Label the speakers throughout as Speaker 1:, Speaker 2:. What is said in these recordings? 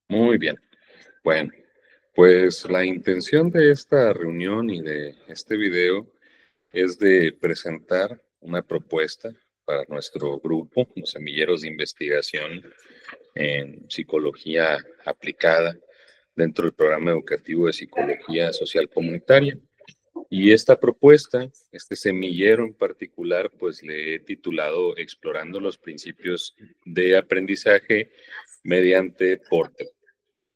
Speaker 1: Muy bien. Bueno, pues la intención de esta reunión y de este video es de presentar una propuesta para nuestro grupo, los semilleros de investigación en psicología aplicada dentro del programa educativo de psicología social comunitaria. Y esta propuesta, este semillero en particular, pues le he titulado Explorando los principios de aprendizaje mediante Porter,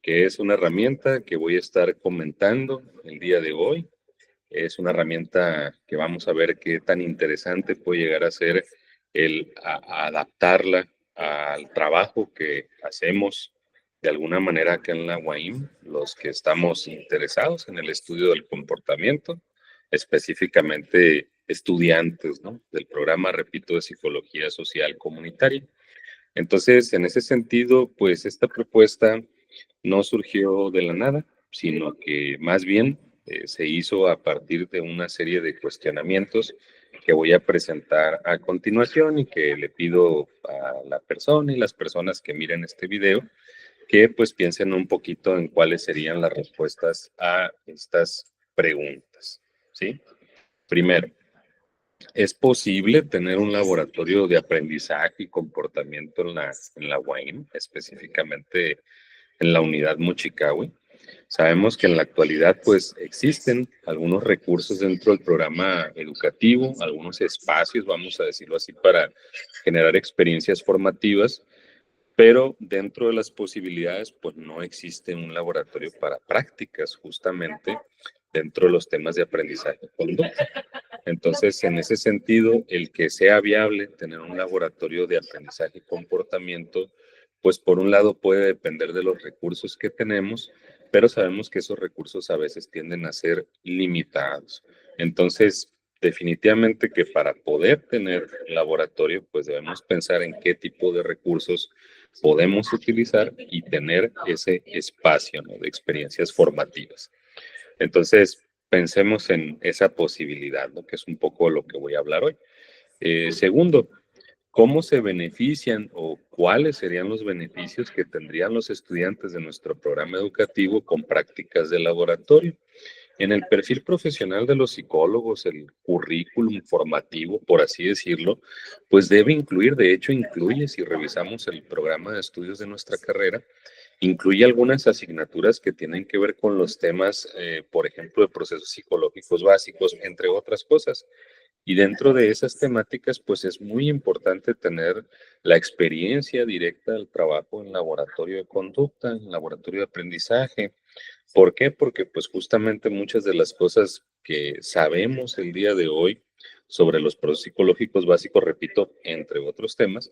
Speaker 1: que es una herramienta que voy a estar comentando el día de hoy. Es una herramienta que vamos a ver qué tan interesante puede llegar a ser a adaptarla al trabajo que hacemos de alguna manera acá en la UAM, los que estamos interesados en el estudio del comportamiento, específicamente estudiantes, ¿no?, del programa, repito, de psicología social comunitaria. Entonces, en ese sentido, pues esta propuesta no surgió de la nada, sino que más bien se hizo a partir de una serie de cuestionamientos que voy a presentar a continuación y que le pido a la persona y las personas que miren este video que pues piensen un poquito en cuáles serían las respuestas a estas preguntas, ¿sí? Primero, ¿es posible tener un laboratorio de aprendizaje y comportamiento en la UAM, específicamente en la unidad Mochicawi? Sabemos que en la actualidad pues existen algunos recursos dentro del programa educativo, algunos espacios, vamos a decirlo así, para generar experiencias formativas, pero dentro de las posibilidades pues no existe un laboratorio para prácticas justamente dentro de los temas de aprendizaje y conducta. Entonces, en ese sentido, el que sea viable tener un laboratorio de aprendizaje y comportamiento, pues por un lado puede depender de los recursos que tenemos, pero sabemos que esos recursos a veces tienden a ser limitados. Entonces, definitivamente que para poder tener laboratorio, pues debemos pensar en qué tipo de recursos podemos utilizar y tener ese espacio, ¿no?, de experiencias formativas. Entonces, pensemos en esa posibilidad, ¿no?, que es un poco lo que voy a hablar hoy. Segundo, ¿cómo se benefician o cuáles serían los beneficios que tendrían los estudiantes de nuestro programa educativo con prácticas de laboratorio? En el perfil profesional de los psicólogos, el currículum formativo, por así decirlo, pues debe incluir, de hecho incluye, si revisamos el programa de estudios de nuestra carrera, incluye algunas asignaturas que tienen que ver con los temas, por ejemplo, de procesos psicológicos básicos, entre otras cosas. Y dentro de esas temáticas, pues es muy importante tener la experiencia directa del trabajo en laboratorio de conducta, en laboratorio de aprendizaje. ¿Por qué? Porque pues justamente muchas de las cosas que sabemos el día de hoy sobre los procesos psicológicos básicos, repito, entre otros temas,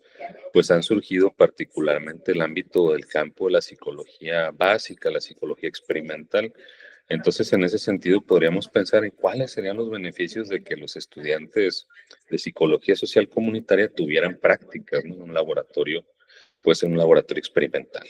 Speaker 1: pues han surgido particularmente el ámbito del campo de la psicología básica, la psicología experimental. Entonces, en ese sentido, podríamos pensar en cuáles serían los beneficios de que los estudiantes de psicología social comunitaria tuvieran prácticas, ¿no?, en un laboratorio, pues en un laboratorio experimental.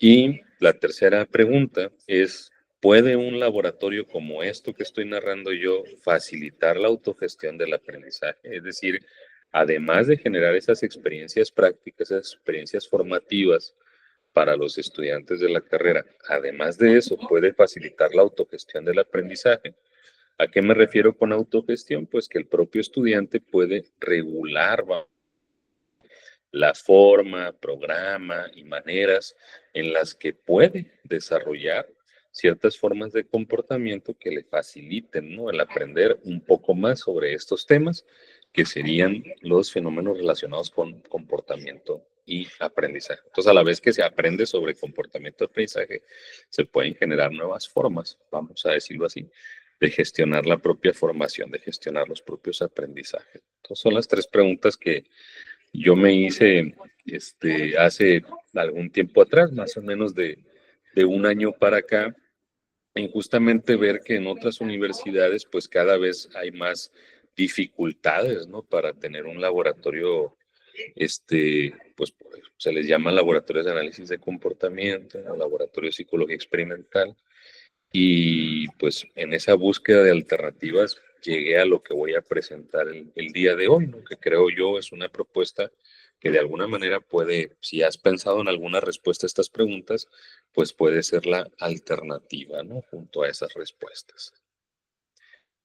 Speaker 1: Y la tercera pregunta es, ¿puede un laboratorio como esto que estoy narrando yo facilitar la autogestión del aprendizaje? Es decir, además de generar esas experiencias prácticas, esas experiencias formativas para los estudiantes de la carrera, además de eso, ¿puede facilitar la autogestión del aprendizaje? ¿A qué me refiero con autogestión? Pues que el propio estudiante puede regular la forma, programa y maneras en las que puede desarrollar ciertas formas de comportamiento que le faciliten, ¿no?, el aprender un poco más sobre estos temas, que serían los fenómenos relacionados con comportamiento y aprendizaje. Entonces, a la vez que se aprende sobre comportamiento y aprendizaje, se pueden generar nuevas formas, vamos a decirlo así, de gestionar la propia formación, de gestionar los propios aprendizajes. Entonces, son las tres preguntas que yo me hice hace algún tiempo atrás, más o menos de un año para acá, en justamente ver que en otras universidades pues cada vez hay más dificultades, ¿no?, para tener un laboratorio, pues se les llama laboratorios de análisis de comportamiento, o laboratorio de psicología experimental, y pues en esa búsqueda de alternativas llegué a lo que voy a presentar el día de hoy, ¿no?, que creo yo es una propuesta que de alguna manera puede, si has pensado en alguna respuesta a estas preguntas, pues puede ser la alternativa, ¿no? Junto a esas respuestas.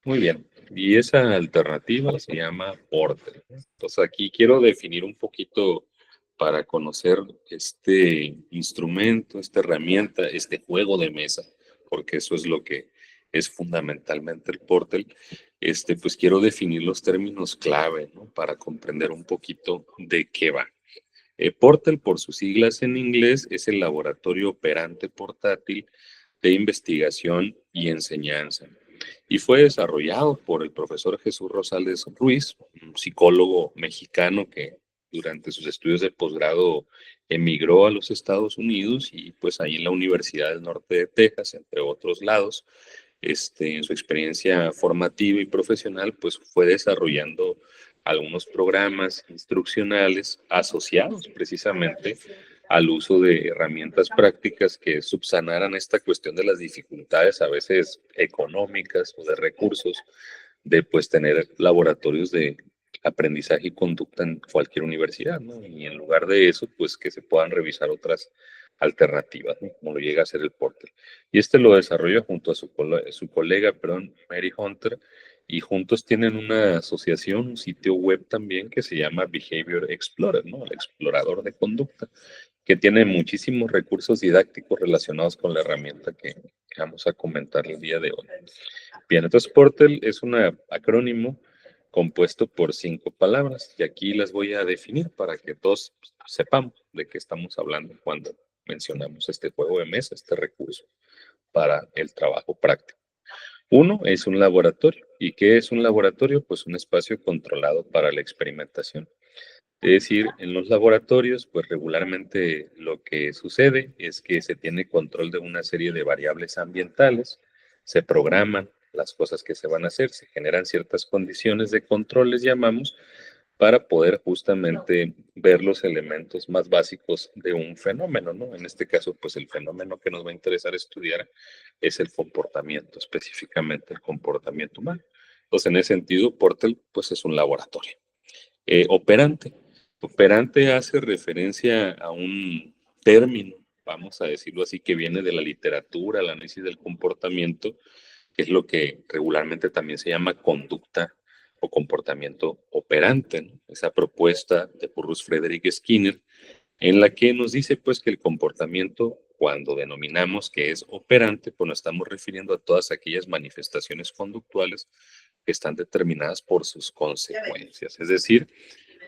Speaker 1: Muy bien, y esa alternativa se llama Portal. Entonces aquí quiero definir un poquito para conocer este instrumento, esta herramienta, este juego de mesa, porque eso es lo que es fundamentalmente el Portal. Pues quiero definir los términos clave, ¿no? Para comprender un poquito de qué va. Portal, por sus siglas en inglés, es el Laboratorio Operante Portátil de Investigación y Enseñanza y fue desarrollado por el profesor Jesús Rosales Ruiz, un psicólogo mexicano que durante sus estudios de posgrado emigró a los Estados Unidos y pues ahí en la Universidad del Norte de Texas, entre otros lados, en su experiencia formativa y profesional, pues fue desarrollando algunos programas instruccionales asociados precisamente al uso de herramientas prácticas que subsanaran esta cuestión de las dificultades a veces económicas o de recursos de pues tener laboratorios de aprendizaje y conducta en cualquier universidad, ¿no? Y en lugar de eso, pues que se puedan revisar otras alternativas, ¿no? Como lo llega a hacer el Portal. Y lo desarrolla junto a su colega, perdón, Mary Hunter, y juntos tienen una asociación, un sitio web también que se llama Behavior Explorer, ¿no? El explorador de conducta, que tiene muchísimos recursos didácticos relacionados con la herramienta que vamos a comentar el día de hoy. Bien, entonces Portal es un acrónimo compuesto por 5 palabras y aquí las voy a definir para que todos sepamos de qué estamos hablando cuando mencionamos este juego de mesa, este recurso para el trabajo práctico. Uno es un laboratorio. ¿Y qué es un laboratorio? Pues un espacio controlado para la experimentación. Es decir, en los laboratorios, pues regularmente lo que sucede es que se tiene control de una serie de variables ambientales, se programan las cosas que se van a hacer, se generan ciertas condiciones de control, les llamamos, para poder justamente ver los elementos más básicos de un fenómeno, ¿no? En este caso, pues el fenómeno que nos va a interesar estudiar es el comportamiento, específicamente el comportamiento humano. Entonces, en ese sentido, Portal, pues es un laboratorio. Operante. Operante hace referencia a un término, vamos a decirlo así, que viene de la literatura, el análisis del comportamiento, que es lo que regularmente también se llama conducta o comportamiento operante, ¿no? Esa propuesta de Purus Frederick Skinner, en la que nos dice pues que el comportamiento, cuando denominamos que es operante, pues nos estamos refiriendo a todas aquellas manifestaciones conductuales que están determinadas por sus consecuencias. Es decir,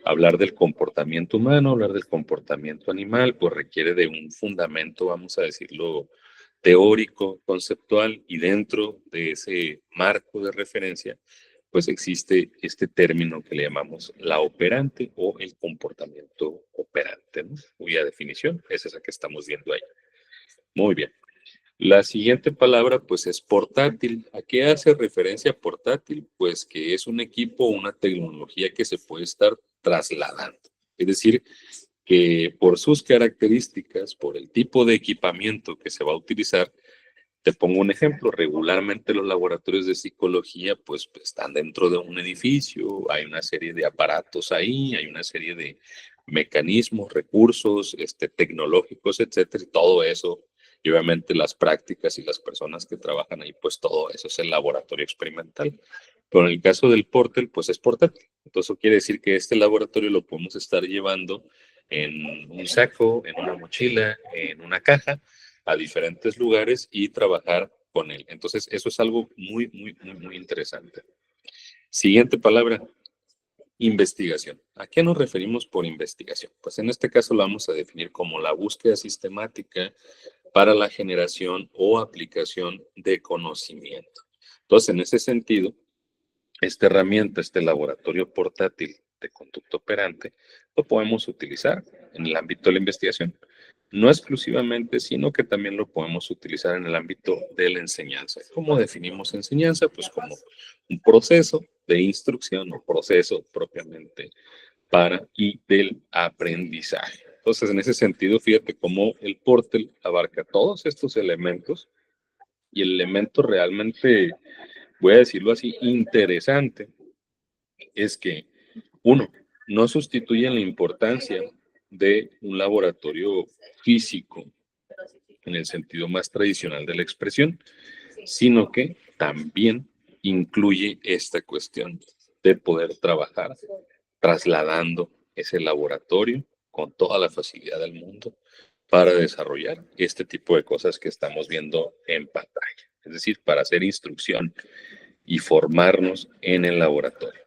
Speaker 1: hablar del comportamiento humano, hablar del comportamiento animal, pues requiere de un fundamento, vamos a decirlo, teórico, conceptual, y dentro de ese marco de referencia, pues existe este término que le llamamos la operante o el comportamiento operante, ¿no? Cuya definición es esa que estamos viendo ahí. Muy bien. La siguiente palabra, pues, es portátil. ¿A qué hace referencia portátil? Pues que es un equipo o una tecnología que se puede estar trasladando. Es decir, que por sus características, por el tipo de equipamiento que se va a utilizar, te pongo un ejemplo, regularmente los laboratorios de psicología pues están dentro de un edificio, hay una serie de aparatos ahí, hay una serie de mecanismos, recursos, tecnológicos, etcétera, y todo eso, y obviamente las prácticas y las personas que trabajan ahí, pues todo eso es el laboratorio experimental. Pero en el caso del Portal, pues es portátil. Entonces eso quiere decir que este laboratorio lo podemos estar llevando en un saco, en una mochila, en una caja, a diferentes lugares y trabajar con él. Entonces, eso es algo muy, muy, muy, muy interesante. Siguiente palabra, investigación. ¿A qué nos referimos por investigación? Pues en este caso lo vamos a definir como la búsqueda sistemática para la generación o aplicación de conocimiento. Entonces, en ese sentido, esta herramienta, este laboratorio portátil de conducta operante, lo podemos utilizar en el ámbito de la investigación. No exclusivamente, sino que también lo podemos utilizar en el ámbito de la enseñanza. ¿Cómo definimos enseñanza? Pues como un proceso de instrucción o proceso propiamente para y del aprendizaje. Entonces, en ese sentido, fíjate cómo el Portal abarca todos estos elementos y el elemento realmente, voy a decirlo así, interesante, es que, uno, no sustituyen la importancia de un laboratorio físico en el sentido más tradicional de la expresión, sino que también incluye esta cuestión de poder trabajar trasladando ese laboratorio con toda la facilidad del mundo para desarrollar este tipo de cosas que estamos viendo en pantalla. Es decir, para hacer instrucción y formarnos en el laboratorio.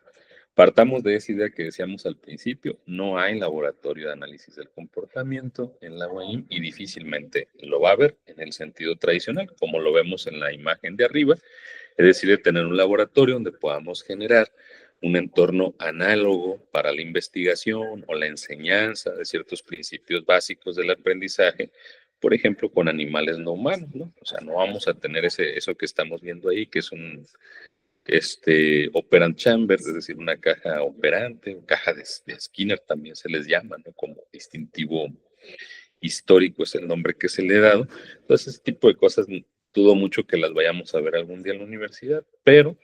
Speaker 1: Partamos de esa idea que decíamos al principio, no hay laboratorio de análisis del comportamiento en la UAM y difícilmente lo va a haber en el sentido tradicional, como lo vemos en la imagen de arriba, es decir, de tener un laboratorio donde podamos generar un entorno análogo para la investigación o la enseñanza de ciertos principios básicos del aprendizaje, por ejemplo, con animales no humanos, ¿no? O sea, no vamos a tener eso que estamos viendo ahí, que es un operant chamber, es decir, una caja operante, caja de Skinner también se les llama, ¿no? Como distintivo histórico es el nombre que se le ha dado. Entonces, ese tipo de cosas dudo mucho que las vayamos a ver algún día en la universidad, pero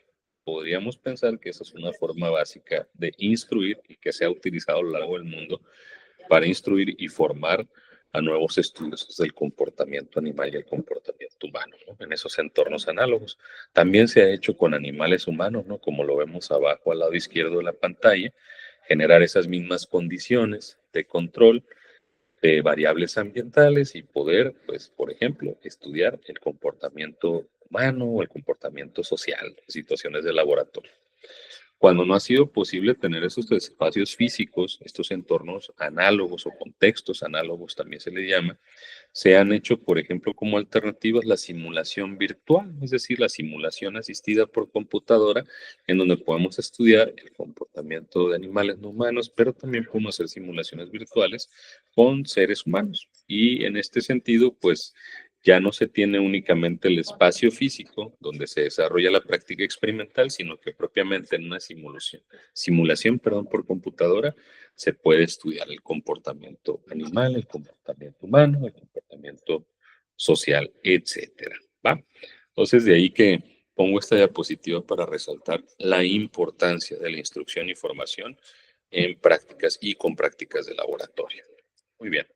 Speaker 1: podríamos pensar que esa es una forma básica de instruir y que se ha utilizado a lo largo del mundo para instruir y formar a nuevos estudios del comportamiento animal y el comportamiento humano, ¿no? En esos entornos análogos. También se ha hecho con animales humanos, ¿no? Como lo vemos abajo al lado izquierdo de la pantalla, generar esas mismas condiciones de control de variables ambientales y poder, pues, por ejemplo, estudiar el comportamiento humano o el comportamiento social en situaciones de laboratorio. Cuando no ha sido posible tener esos espacios físicos, estos entornos análogos o contextos análogos también se le llama, se han hecho, por ejemplo, como alternativas la simulación virtual, es decir, la simulación asistida por computadora, en donde podemos estudiar el comportamiento de animales no humanos, pero también podemos hacer simulaciones virtuales con seres humanos. Y en este sentido, pues ya no se tiene únicamente el espacio físico donde se desarrolla la práctica experimental, sino que propiamente en una simulación, por computadora, se puede estudiar el comportamiento animal, el comportamiento humano, el comportamiento social, etcétera. ¿Va? Entonces, de ahí que pongo esta diapositiva para resaltar la importancia de la instrucción y formación en prácticas y con prácticas de laboratorio. Muy bien.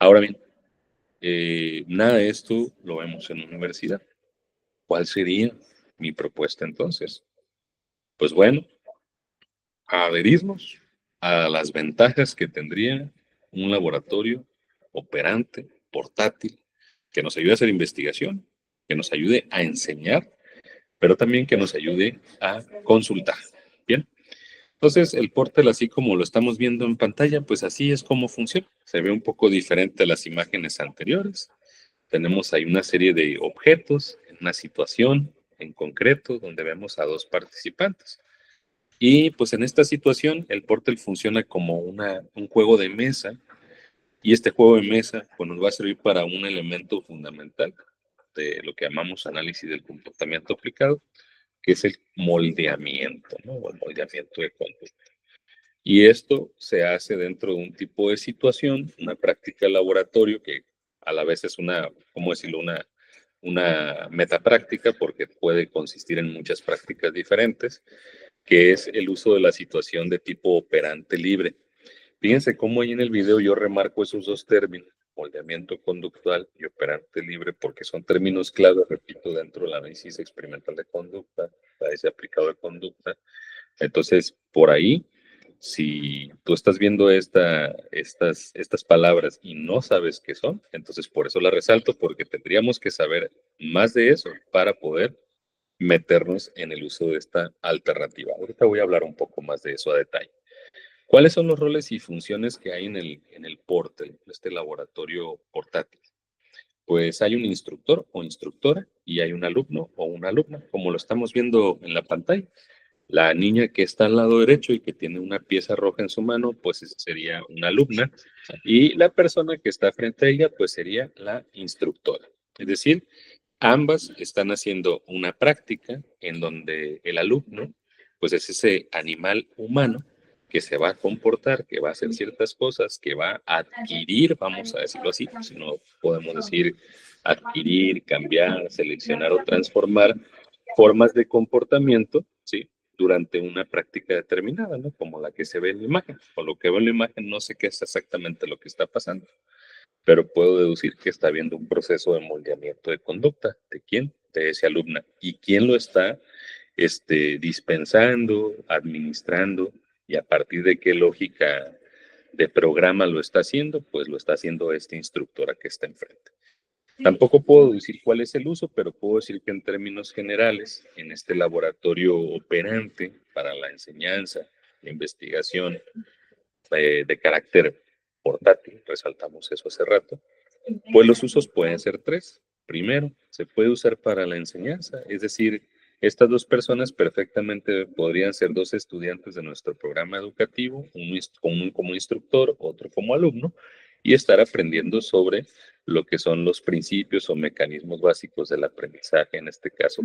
Speaker 1: Ahora bien, nada de esto lo vemos en la universidad. ¿Cuál sería mi propuesta entonces? Pues bueno, adherirnos a las ventajas que tendría un laboratorio operante, portátil, que nos ayude a hacer investigación, que nos ayude a enseñar, pero también que nos ayude a consultar. Bien. Entonces, el Portal, así como lo estamos viendo en pantalla, pues así es como funciona. Se ve un poco diferente a las imágenes anteriores. Tenemos ahí una serie de objetos, en una situación en concreto, donde vemos a dos participantes. Y pues en esta situación, el Portal funciona como un juego de mesa, y este juego de mesa pues, nos va a servir para un elemento fundamental de lo que llamamos análisis del comportamiento aplicado, que es el moldeamiento, ¿no? O el moldeamiento de conducta. Y esto se hace dentro de un tipo de situación, una práctica de laboratorio que a la vez es una, ¿cómo decirlo? Una metapráctica porque puede consistir en muchas prácticas diferentes, que es el uso de la situación de tipo operante libre. Fíjense cómo ahí en el video yo remarco esos dos términos, moldeamiento conductual y operante libre, porque son términos clave, repito, dentro del análisis experimental de conducta, análisis aplicado de conducta. Entonces, por ahí, si tú estás viendo estas palabras y no sabes qué son, entonces por eso las resalto, porque tendríamos que saber más de eso para poder meternos en el uso de esta alternativa. Ahorita voy a hablar un poco más de eso a detalle. ¿Cuáles son los roles y funciones que hay en el Portal, este laboratorio portátil? Pues hay un instructor o instructora y hay un alumno o una alumna, como lo estamos viendo en la pantalla. La niña que está al lado derecho y que tiene una pieza roja en su mano, pues esa sería una alumna. Y la persona que está frente a ella, pues sería la instructora. Es decir, ambas están haciendo una práctica en donde el alumno, pues es ese animal humano que se va a comportar, que va a hacer ciertas cosas, que va a adquirir, vamos a decirlo así, si no podemos decir adquirir, cambiar, seleccionar o transformar formas de comportamiento, ¿sí? durante una práctica determinada, ¿no? Como la que se ve en la imagen. Con lo que veo en la imagen no sé qué es exactamente lo que está pasando, pero puedo deducir que está habiendo un proceso de moldeamiento de conducta. ¿De quién? De ese alumno. ¿Y quién lo está dispensando, administrando? ¿Y a partir de qué lógica de programa lo está haciendo? Pues lo está haciendo este instructora que está enfrente. Tampoco puedo decir cuál es el uso, pero puedo decir que en términos generales, en este laboratorio operante para la enseñanza, la investigación de carácter portátil, resaltamos eso hace rato, pues los usos pueden ser tres. Primero, se puede usar para la enseñanza, es decir, estas dos personas perfectamente podrían ser dos estudiantes de nuestro programa educativo, uno como instructor, otro como alumno, y estar aprendiendo sobre lo que son los principios o mecanismos básicos del aprendizaje, en este caso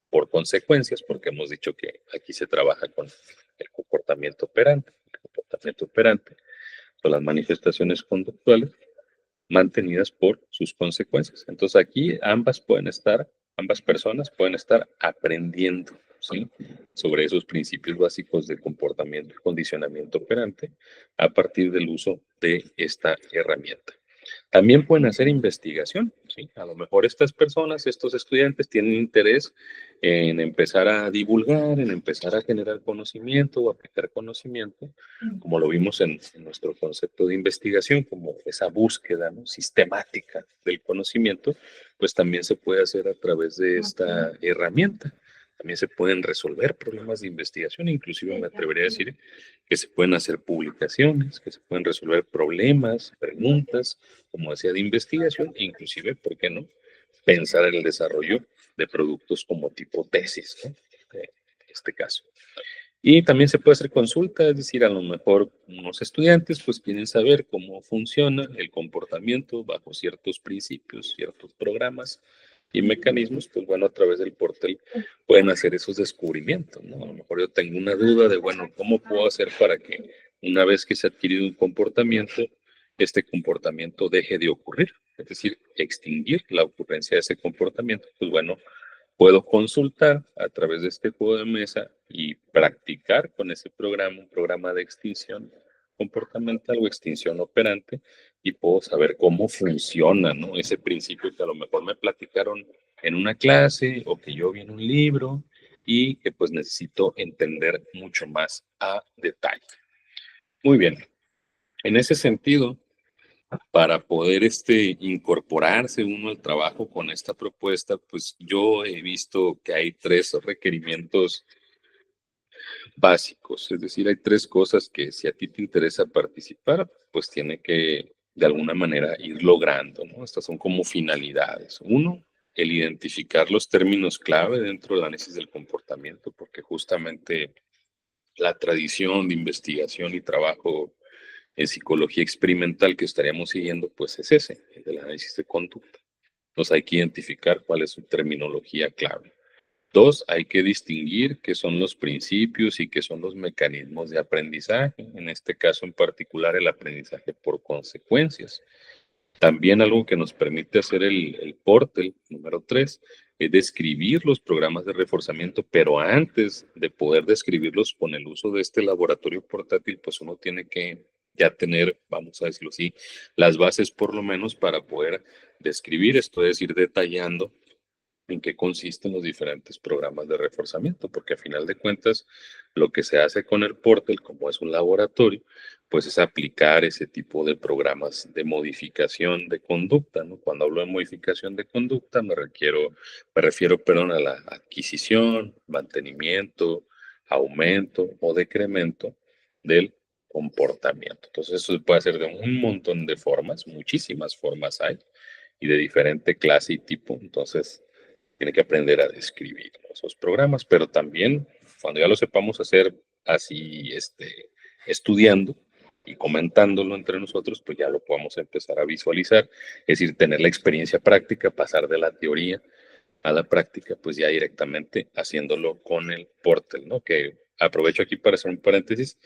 Speaker 1: por consecuencias, porque hemos dicho que aquí se trabaja con el comportamiento operante. El comportamiento operante o las manifestaciones conductuales mantenidas por sus consecuencias. Entonces aquí ambas personas pueden estar aprendiendo, ¿sí? Sobre esos principios básicos de comportamiento y condicionamiento operante a partir del uso de esta herramienta. También pueden hacer investigación, ¿sí? A lo mejor estas personas, estos estudiantes tienen interés en empezar a divulgar, en empezar a generar conocimiento o aplicar conocimiento, como lo vimos en nuestro concepto de investigación, como esa búsqueda, ¿no?, sistemática del conocimiento, pues también se puede hacer a través de esta herramienta. También se pueden resolver problemas de investigación, inclusive me atrevería a decir que se pueden hacer publicaciones, que se pueden resolver problemas, preguntas, como decía, de investigación, e inclusive, ¿por qué no?, pensar en el desarrollo de productos como tipo tesis, ¿no?, en este caso. Y también se puede hacer consulta, es decir, a lo mejor unos estudiantes pues quieren saber cómo funciona el comportamiento bajo ciertos principios, ciertos programas y mecanismos, pues bueno, a través del portal pueden hacer esos descubrimientos, ¿no? A lo mejor yo tengo una duda de, bueno, ¿cómo puedo hacer para que una vez que se ha adquirido un comportamiento, este comportamiento deje de ocurrir? Es decir, extinguir la ocurrencia de ese comportamiento. Pues bueno, puedo consultar a través de este juego de mesa y practicar con ese programa, un programa de extinción comportamental o extinción operante, y puedo saber cómo funciona, ¿no?, ese principio que a lo mejor me platicaron en una clase o que yo vi en un libro y que pues necesito entender mucho más a detalle. Muy bien, en ese sentido, para poder incorporarse uno al trabajo con esta propuesta, pues yo he visto que hay tres requerimientos básicos, es decir, hay tres cosas que si a ti te interesa participar, pues tiene que de alguna manera ir logrando, ¿no? Estas son como finalidades. Uno, el identificar los términos clave dentro del análisis del comportamiento, porque justamente la tradición de investigación y trabajo en psicología experimental que estaríamos siguiendo, pues es ese, el del análisis de conducta. Entonces hay que identificar cuál es su terminología clave. Dos, hay que distinguir qué son los principios y qué son los mecanismos de aprendizaje, en este caso en particular el aprendizaje por consecuencias. También algo que nos permite hacer el portal número 3 es describir los programas de reforzamiento, pero antes de poder describirlos con el uso de este laboratorio portátil, pues uno tiene que ya tener, vamos a decirlo así, las bases por lo menos para poder describir esto, es decir, detallando en qué consisten los diferentes programas de reforzamiento, porque a final de cuentas lo que se hace con el portal, como es un laboratorio, pues es aplicar ese tipo de programas de modificación de conducta, ¿no? Cuando hablo de modificación de conducta me refiero, perdón, a la adquisición, mantenimiento, aumento o decremento del comportamiento. Entonces eso se puede hacer de un montón de formas, muchísimas formas hay, y de diferente clase y tipo. Entonces tiene que aprender a describir esos programas, pero también cuando ya lo sepamos hacer así, estudiando y comentándolo entre nosotros, pues ya lo podemos empezar a visualizar, es decir, tener la experiencia práctica, pasar de la teoría a la práctica, pues ya directamente haciéndolo con el portal, ¿no? Que aprovecho aquí para hacer un paréntesis,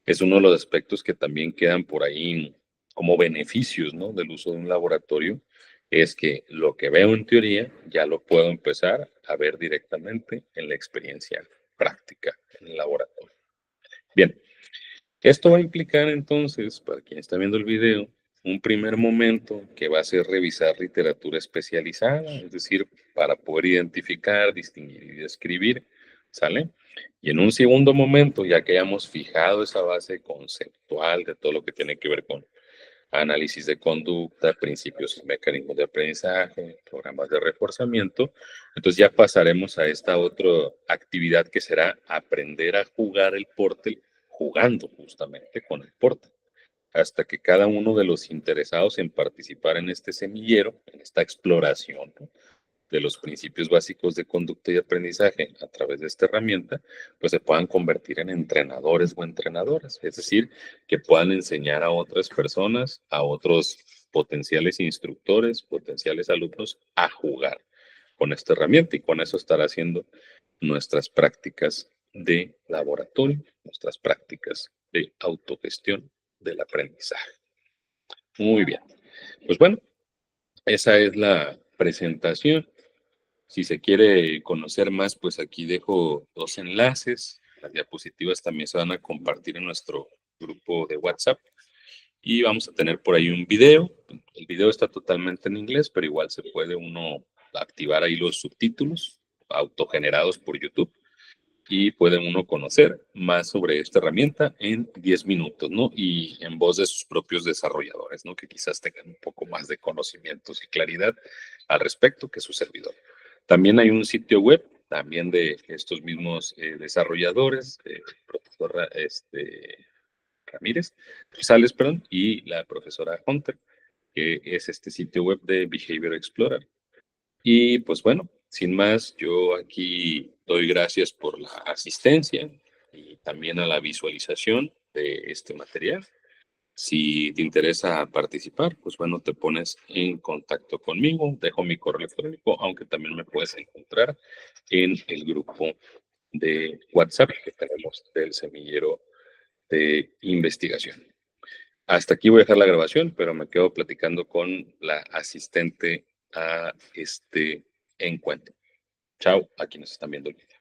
Speaker 1: es uno de los aspectos que también quedan por ahí como beneficios, ¿no?, del uso de un laboratorio, es que lo que veo en teoría ya lo puedo empezar a ver directamente en la experiencia práctica en el laboratorio. Bien, esto va a implicar entonces, para quien está viendo el video, un primer momento que va a ser revisar literatura especializada, es decir, para poder identificar, distinguir y describir, ¿sale? Y en un segundo momento, ya que hayamos fijado esa base conceptual de todo lo que tiene que ver con análisis de conducta, principios y mecanismos de aprendizaje, programas de reforzamiento, entonces ya pasaremos a esta otra actividad que será aprender a jugar el Portal jugando justamente con el Portal, hasta que cada uno de los interesados en participar en este semillero, en esta exploración, ¿no?, de los principios básicos de conducta y aprendizaje a través de esta herramienta, pues se puedan convertir en entrenadores o entrenadoras, es decir, que puedan enseñar a otras personas, a otros potenciales instructores, potenciales alumnos, a jugar con esta herramienta y con eso estar haciendo nuestras prácticas de laboratorio, nuestras prácticas de autogestión del aprendizaje. Muy bien. Pues bueno, esa es la presentación. Si se quiere conocer más, pues aquí dejo dos enlaces. Las diapositivas también se van a compartir en nuestro grupo de WhatsApp. Y vamos a tener por ahí un video. El video está totalmente en inglés, pero igual se puede uno activar ahí los subtítulos autogenerados por YouTube y puede uno conocer más sobre esta herramienta en 10 minutos, ¿no? Y en voz de sus propios desarrolladores, ¿no? Que quizás tengan un poco más de conocimientos y claridad al respecto que su servidor. También hay un sitio web, también de estos mismos desarrolladores, profesor Ramírez, Rosales, perdón, y la profesora Hunter, que es este sitio web de Behavior Explorer. Y pues bueno, sin más, yo aquí doy gracias por la asistencia y también a la visualización de este material. Si te interesa participar, pues bueno, te pones en contacto conmigo, dejo mi correo electrónico, aunque también me puedes encontrar en el grupo de WhatsApp que tenemos del semillero de investigación. Hasta aquí voy a dejar la grabación, pero me quedo platicando con la asistente a este encuentro. Chao, a quienes están viendo el video.